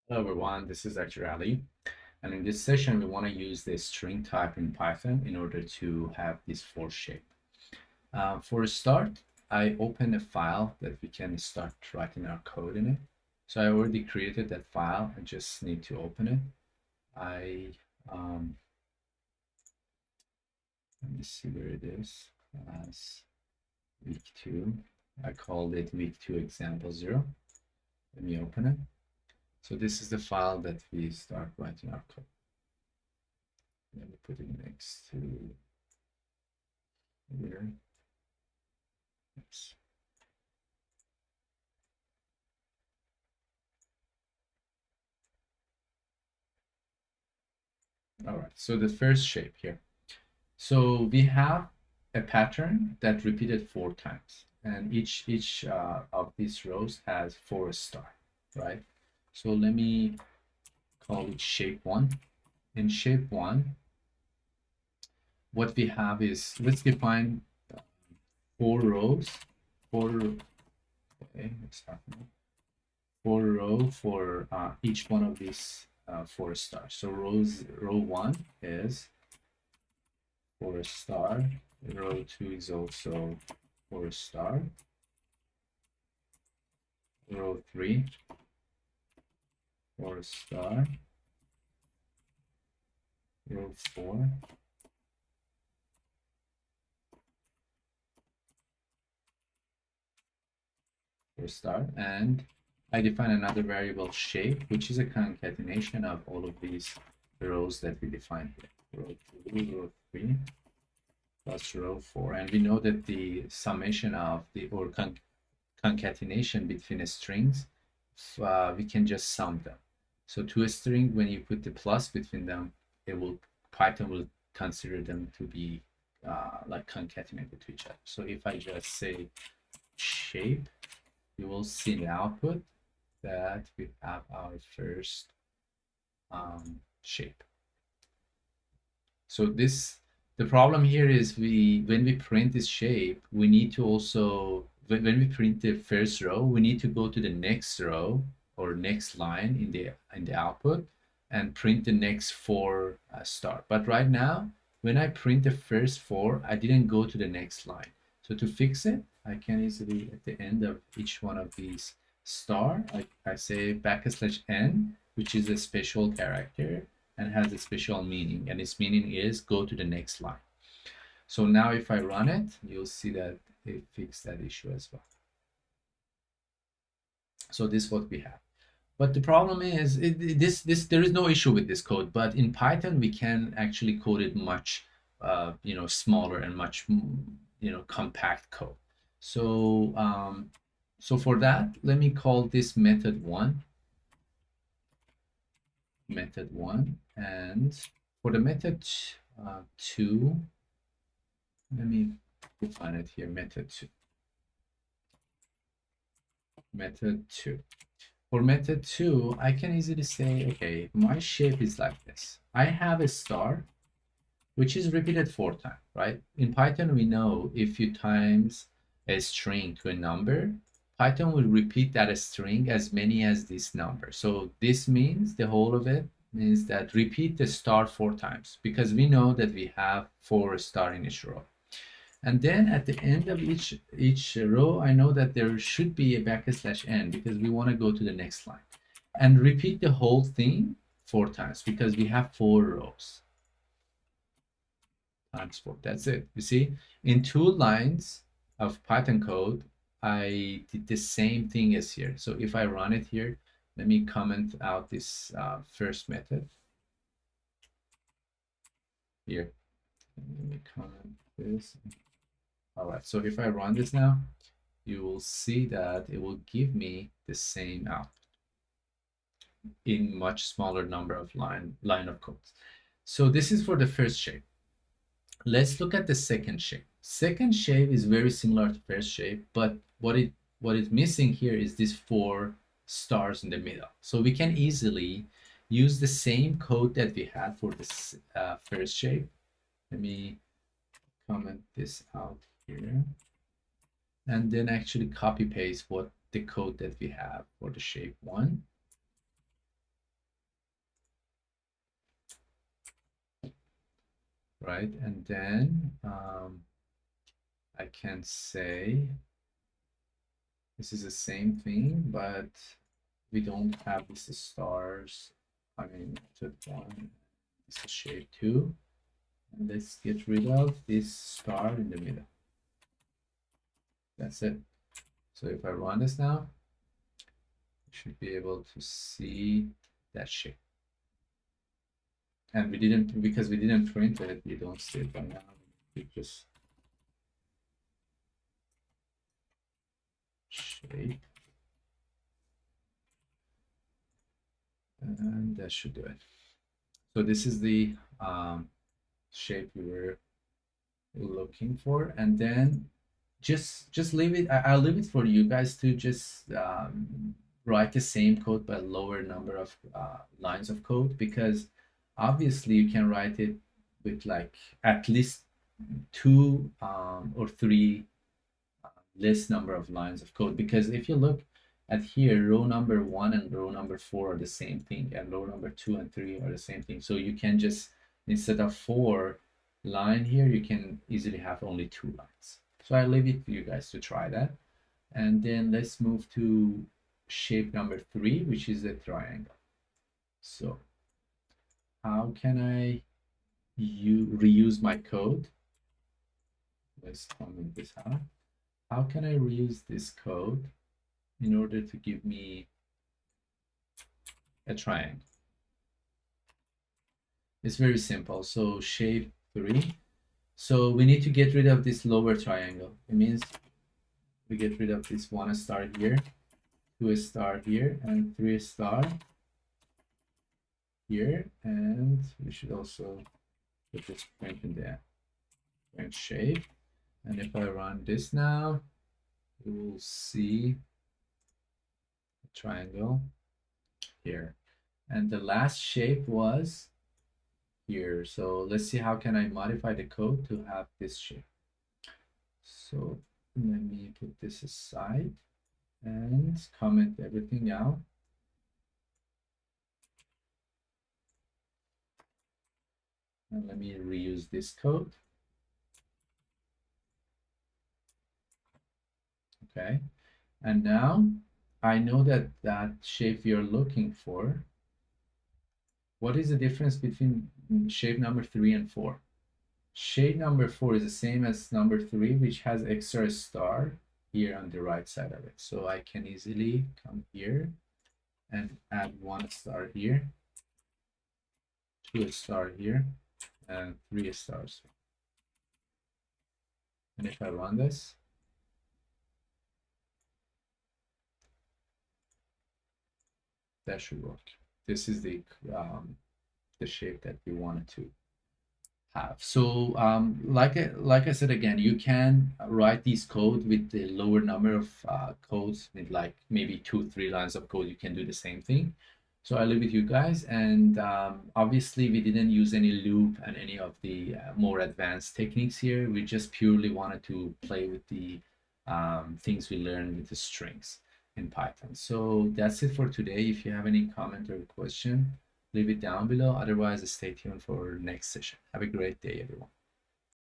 Hello everyone, this is actually Ali, and in this session we want to use the string type in Python in order to have this for shape. For a start, I open a file that we can start writing our code in it. So I already created that file, I just need to open it. Um, Let me see where it is. As week 2, I called it week 2 example 0. Let me open it. So this is the file that we start writing our code. Let me put it next to here. Oops. All right, so the first shape here. So we have a pattern that repeated 4 times, and each of these rows has 4 stars, right? So let me call it shape 1. In shape 1, what we have is, let's define 4 rows, 4, okay, what's happening? 4 row for each one of these 4 stars. So row 1 is 4 star. Row 2 is also 4 star. Row 3, 4 star. Row 4, 4 star. And I define another variable shape, which is a concatenation of all of these rows that we defined here. Row 2, row 3, plus row 4. And we know that the summation of the, or concatenation between strings, we can just sum them. So to a string, when you put the plus between them, Python will consider them to be like concatenated to each other. So if I just say shape, you will see in the output that we have our first shape. So the problem here is when we print this shape, we need to also, when we print the first row, we need to go to the next row or next line in the output and print the next 4 star. But right now, when I print the first 4, I didn't go to the next line. So to fix it, I can easily, at the end of each one of these star, I say \n, which is a special character and has a special meaning, and its meaning is go to the next line. So now if I run it, you'll see that it fixed that issue as well. So this is what we have. But the problem is there is no issue with this code, but in Python we can actually code it much smaller and much compact code. So so for that, let me call this method 1, and for the method 2, let me define it here, method 2. For method 2, I can easily say, okay, my shape is like this. I have a star, which is repeated 4 times, right? In Python, we know if you times a string to a number, Python will repeat that string as many as this number. So this means, the whole of it means that repeat the star 4 times, because we know that we have 4 star in each row. And then at the end of each row, I know that there should be a \n because we want to go to the next line. And repeat the whole thing 4 times because we have 4 rows. Times 4. That's it. You see, in 2 lines of Python code, I did the same thing as here. So if I run it here, let me comment out this first method here. Let me comment this. All right. So if I run this now, you will see that it will give me the same output in much smaller number of line of codes. So this is for the first shape. Let's look at the second shape. Second shape is very similar to first shape, but what is missing here is these 4 stars in the middle. So we can easily use the same code that we had for this first shape. Let me comment this out here, and then actually copy paste what the code that we have for the shape 1. right? And then I can say this is the same thing, but we don't have these stars. I mean, method one, this is shape two. And let's get rid of this star in the middle. That's it. So if I run this now, you should be able to see that shape. And we didn't, because we didn't print it, we don't see it right now. We just shape. And that should do it. So this is the shape we were looking for. And then just leave it. I'll leave it for you guys to just write the same code but lower number of lines of code, because obviously you can write it with like at least two or three less number of lines of code. Because if you look at here, row number 1 and row number 4 are the same thing, and row number 2 and 3 are the same thing. So you can just, instead of 4 line here, you can easily have only 2 lines. So I leave it for you guys to try that. And then let's move to shape number 3, which is a triangle. So how can I reuse my code? Let's comment this out. How can I reuse this code in order to give me a triangle? It's very simple. So shape 3. So we need to get rid of this lower triangle. It means we get rid of this 1 star here, 2 star here, and 3 star here. And we should also put this print in there. Print shape. And if I run this now, you will see a triangle here. And the last shape was here. So let's see, how can I modify the code to have this shape? So let me put this aside and comment everything out. And let me reuse this code. Okay. And now I know that that shape you're looking for. What is the difference between shape number 3 and 4? Shape number 4 is the same as number 3, which has extra star here on the right side of it. So I can easily come here and add 1 star here, 2 star here, and 3 stars. And if I run this, that should work. This is the shape that we wanted to have. So like I said again, you can write these code with the lower number of codes, with like maybe 2-3 lines of code. You can do the same thing. So I leave it with you guys. And obviously we didn't use any loop and any of the more advanced techniques here. We just purely wanted to play with the things we learned with the strings in Python. So that's it for today. If you have any comment or question, leave it down below. Otherwise, stay tuned for next session. Have a great day, everyone.